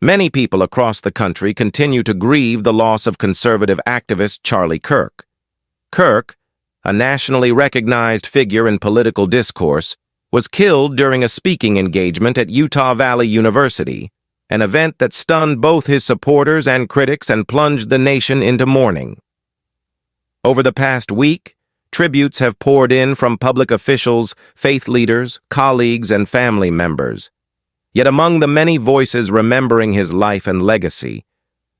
Many people across the country continue to grieve the loss of conservative activist Charlie Kirk. Kirk, a nationally recognized figure in political discourse, was killed during a speaking engagement at Utah Valley University, an event that stunned both his supporters and critics and plunged the nation into mourning. Over the past week, tributes have poured in from public officials, faith leaders, colleagues, and family members. Yet among the many voices remembering his life and legacy,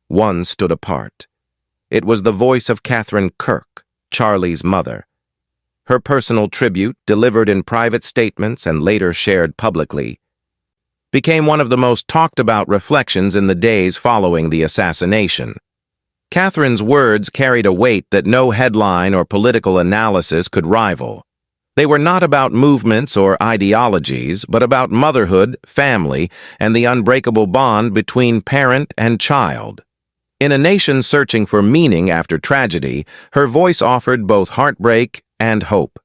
one stood apart. It was the voice of Kathryn Kirk, Charlie's mother. Her personal tribute, delivered in private statements and later shared publicly, became one of the most talked-about reflections in the days following the assassination. Kathryn's words carried a weight that no headline or political analysis could rival. They were not about movements or ideologies, but about motherhood, family, and the unbreakable bond between parent and child. In a nation searching for meaning after tragedy, her voice offered both heartbreak and hope.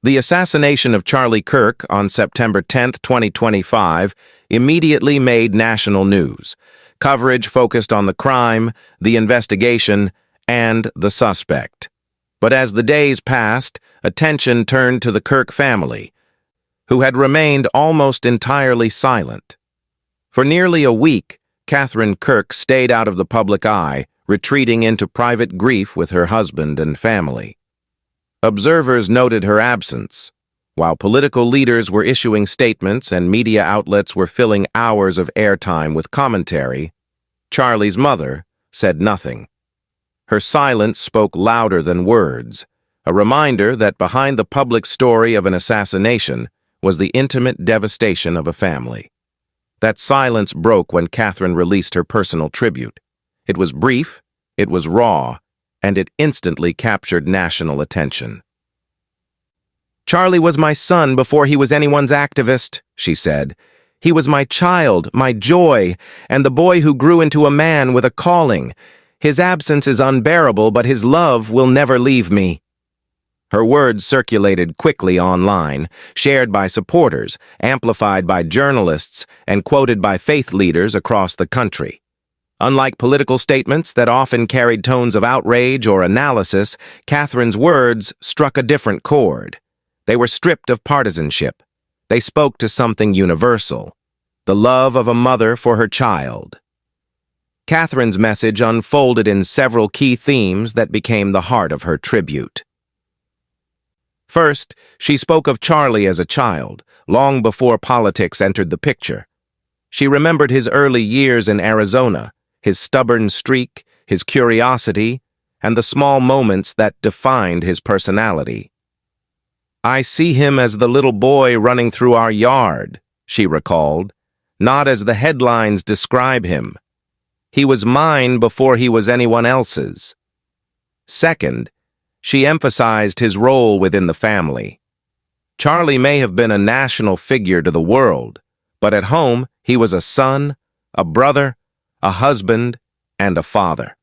The assassination of Charlie Kirk on September 10, 2025, immediately made national news. Coverage focused on the crime, the investigation, and the suspect. But as the days passed, attention turned to the Kirk family, who had remained almost entirely silent. For nearly a week, Kathryn Kirk stayed out of the public eye, retreating into private grief with her husband and family. Observers noted her absence. While political leaders were issuing statements and media outlets were filling hours of airtime with commentary, Charlie's mother said nothing. Her silence spoke louder than words, a reminder that behind the public story of an assassination was the intimate devastation of a family. That silence broke when Kathryn released her personal tribute. It was brief, it was raw, and it instantly captured national attention. "Charlie was my son before he was anyone's activist," she said. "He was my child, my joy, and the boy who grew into a man with a calling. His absence is unbearable, but his love will never leave me." Her words circulated quickly online, shared by supporters, amplified by journalists, and quoted by faith leaders across the country. Unlike political statements that often carried tones of outrage or analysis, Kathryn's words struck a different chord. They were stripped of partisanship. They spoke to something universal, the love of a mother for her child. Kathryn's message unfolded in several key themes that became the heart of her tribute. First, she spoke of Charlie as a child, long before politics entered the picture. She remembered his early years in Arizona, his stubborn streak, his curiosity, and the small moments that defined his personality. "I see him as the little boy running through our yard," she recalled, "not as the headlines describe him. He was mine before he was anyone else's." Second, she emphasized his role within the family. Charlie may have been a national figure to the world, but at home he was a son, a brother, a husband, and a father.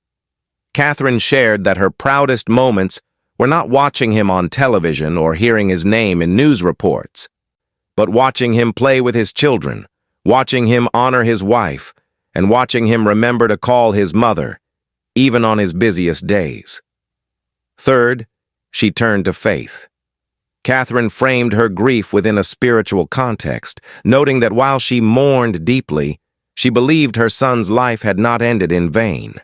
Kathryn shared that her proudest moments were not watching him on television or hearing his name in news reports, but watching him play with his children, watching him honor his wife, and watching him remember to call his mother, even on his busiest days. Third, she turned to faith. Kathryn framed her grief within a spiritual context, noting that while she mourned deeply, she believed her son's life had not ended in vain.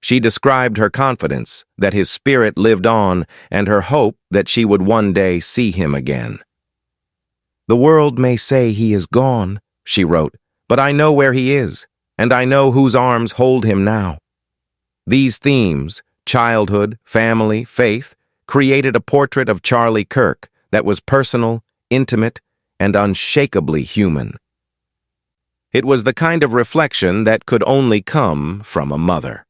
She described her confidence that his spirit lived on and her hope that she would one day see him again. "The world may say he is gone," she wrote, "but I know where he is, and I know whose arms hold him now." These themes, childhood, family, faith, created a portrait of Charlie Kirk that was personal, intimate, and unshakably human. It was the kind of reflection that could only come from a mother.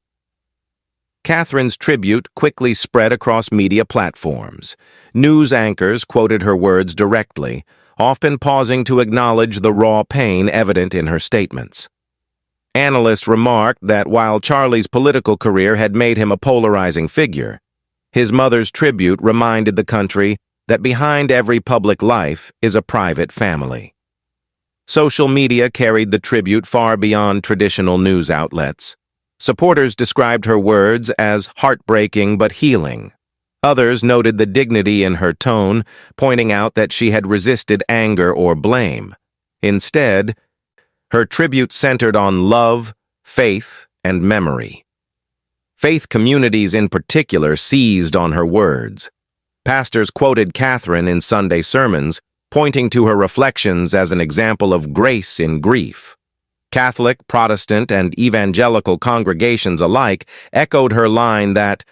Kathryn's tribute quickly spread across media platforms. News anchors quoted her words directly, often pausing to acknowledge the raw pain evident in her statements. Analysts remarked that while Charlie's political career had made him a polarizing figure, his mother's tribute reminded the country that behind every public life is a private family. Social media carried the tribute far beyond traditional news outlets. Supporters described her words as heartbreaking but healing. Others noted the dignity in her tone, pointing out that she had resisted anger or blame. Instead, her tribute centered on love, faith, and memory. Faith communities in particular seized on her words. Pastors quoted Kathryn in Sunday sermons, pointing to her reflections as an example of grace in grief. Catholic, Protestant, and evangelical congregations alike echoed her line that,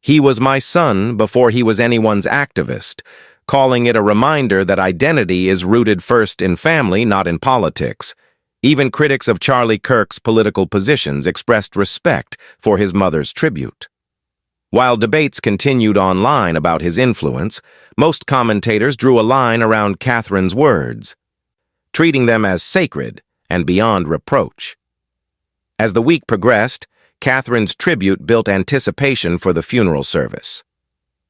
"He was my son before he was anyone's activist," calling it a reminder that identity is rooted first in family, not in politics. Even critics of Charlie Kirk's political positions expressed respect for his mother's tribute. While debates continued online about his influence, most commentators drew a line around Kathryn's words, treating them as sacred and beyond reproach. As the week progressed, Kathryn's tribute built anticipation for the funeral service.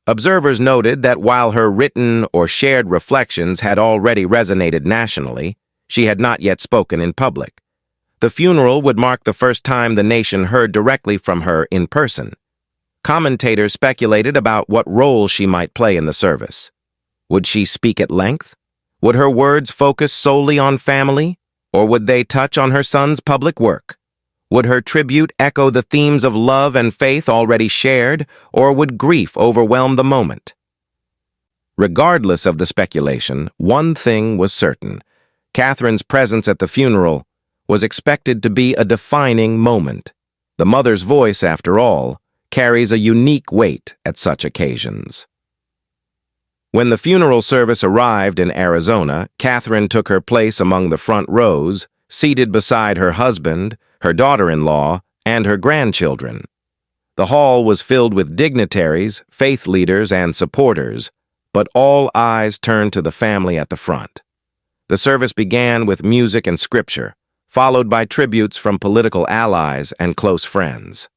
Observers noted that while her written or shared reflections had already resonated nationally, she had not yet spoken in public. The funeral would mark the first time the nation heard directly from her in person. Commentators speculated about what role she might play in the service. Would she speak at length? Would her words focus solely on family, or would they touch on her son's public work? Would her tribute echo the themes of love and faith already shared, or would grief overwhelm the moment? Regardless of the speculation, one thing was certain. Kathryn's presence at the funeral was expected to be a defining moment. The mother's voice, after all, carries a unique weight at such occasions. When the funeral service arrived in Arizona, Kathryn took her place among the front rows, seated beside her husband, her daughter-in-law, and her grandchildren. The hall was filled with dignitaries, faith leaders, and supporters, but all eyes turned to the family at the front. The service began with music and scripture, followed by tributes from political allies and close friends.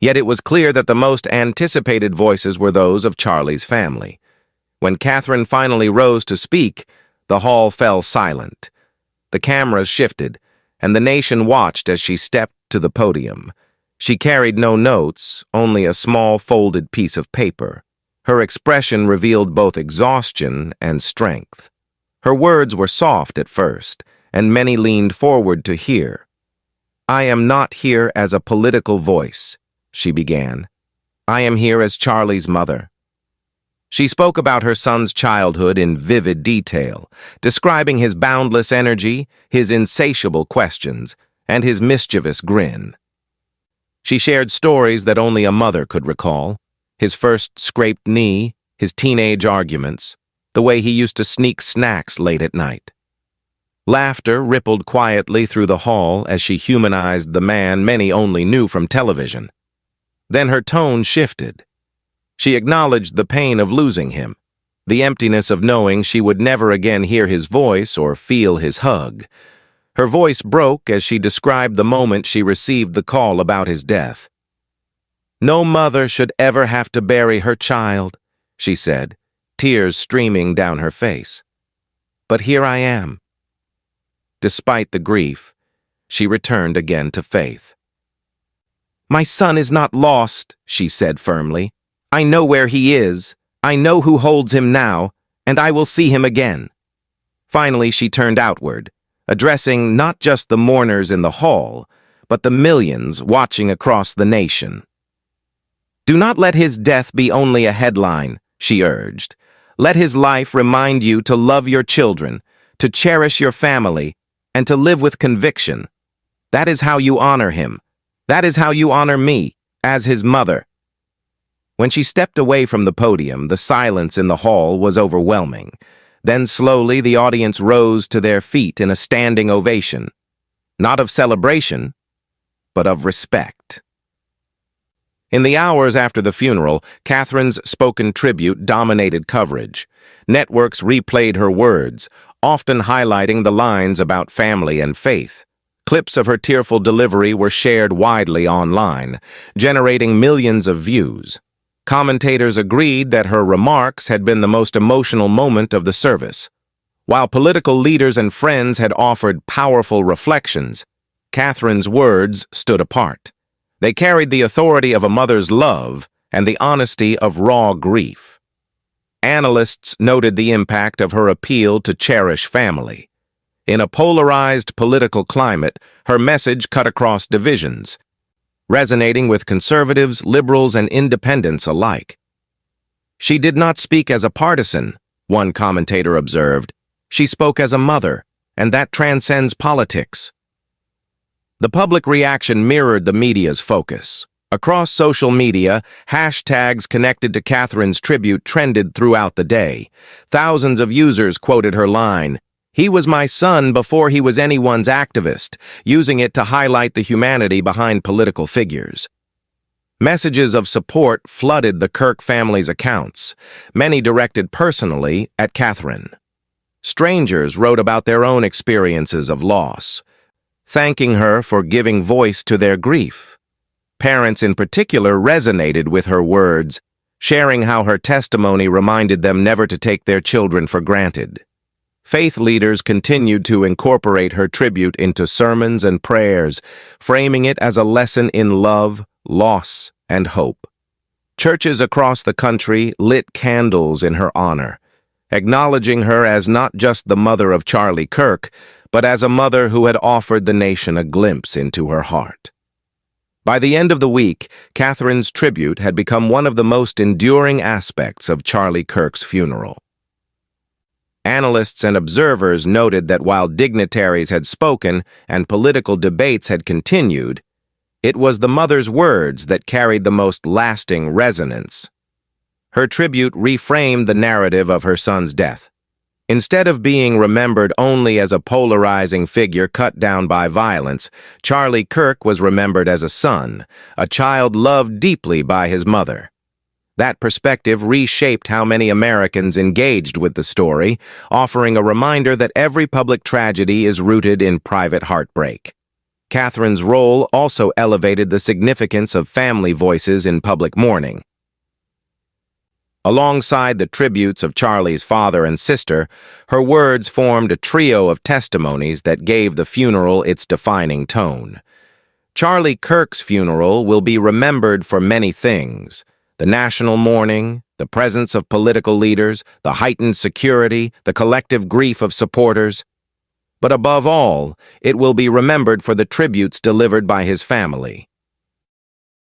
Yet it was clear that the most anticipated voices were those of Charlie's family. When Kathryn finally rose to speak, the hall fell silent. The cameras shifted, and the nation watched as she stepped to the podium. She carried no notes, only a small folded piece of paper. Her expression revealed both exhaustion and strength. Her words were soft at first, and many leaned forward to hear. "I am not here as a political voice," she began. "I am here as Charlie's mother." She spoke about her son's childhood in vivid detail, describing his boundless energy, his insatiable questions, and his mischievous grin. She shared stories that only a mother could recall: his first scraped knee, his teenage arguments, the way he used to sneak snacks late at night. Laughter rippled quietly through the hall as she humanized the man many only knew from television. Then her tone shifted. She acknowledged the pain of losing him, the emptiness of knowing she would never again hear his voice or feel his hug. Her voice broke as she described the moment she received the call about his death. "No mother should ever have to bury her child," she said, tears streaming down her face. "But here I am." Despite the grief, she returned again to faith. "My son is not lost," she said firmly. "I know where he is. I know who holds him now, and I will see him again." Finally, she turned outward, addressing not just the mourners in the hall, but the millions watching across the nation. "Do not let his death be only a headline," she urged. "Let his life remind you to love your children, to cherish your family, and to live with conviction. That is how you honor him. That is how you honor me, as his mother." When she stepped away from the podium, the silence in the hall was overwhelming. Then slowly the audience rose to their feet in a standing ovation, not of celebration, but of respect. In the hours after the funeral, Kathryn's spoken tribute dominated coverage. Networks replayed her words, often highlighting the lines about family and faith. Clips of her tearful delivery were shared widely online, generating millions of views. Commentators agreed that her remarks had been the most emotional moment of the service. While political leaders and friends had offered powerful reflections, Kathryn's words stood apart. They carried the authority of a mother's love and the honesty of raw grief. Analysts noted the impact of her appeal to cherish family. In a polarized political climate, her message cut across divisions, resonating with conservatives, liberals, and independents alike. She did not speak as a partisan, one commentator observed. She spoke as a mother, and that transcends politics. The public reaction mirrored the media's focus. Across social media, hashtags connected to Kathryn's tribute trended throughout the day. Thousands of users quoted her line, "He was my son before he was anyone's activist," using it to highlight the humanity behind political figures. Messages of support flooded the Kirk family's accounts, many directed personally at Kathryn. Strangers wrote about their own experiences of loss, thanking her for giving voice to their grief. Parents in particular resonated with her words, sharing how her testimony reminded them never to take their children for granted. Faith leaders continued to incorporate her tribute into sermons and prayers, framing it as a lesson in love, loss, and hope. Churches across the country lit candles in her honor, acknowledging her as not just the mother of Charlie Kirk, but as a mother who had offered the nation a glimpse into her heart. By the end of the week, Kathryn's tribute had become one of the most enduring aspects of Charlie Kirk's funeral. Analysts and observers noted that while dignitaries had spoken and political debates had continued, it was the mother's words that carried the most lasting resonance. Her tribute reframed the narrative of her son's death. Instead of being remembered only as a polarizing figure cut down by violence, Charlie Kirk was remembered as a son, a child loved deeply by his mother. That perspective reshaped how many Americans engaged with the story, offering a reminder that every public tragedy is rooted in private heartbreak. Kathryn's role also elevated the significance of family voices in public mourning. Alongside the tributes of Charlie's father and sister, her words formed a trio of testimonies that gave the funeral its defining tone. Charlie Kirk's funeral will be remembered for many things: the national mourning, the presence of political leaders, the heightened security, the collective grief of supporters. But above all, it will be remembered for the tributes delivered by his family.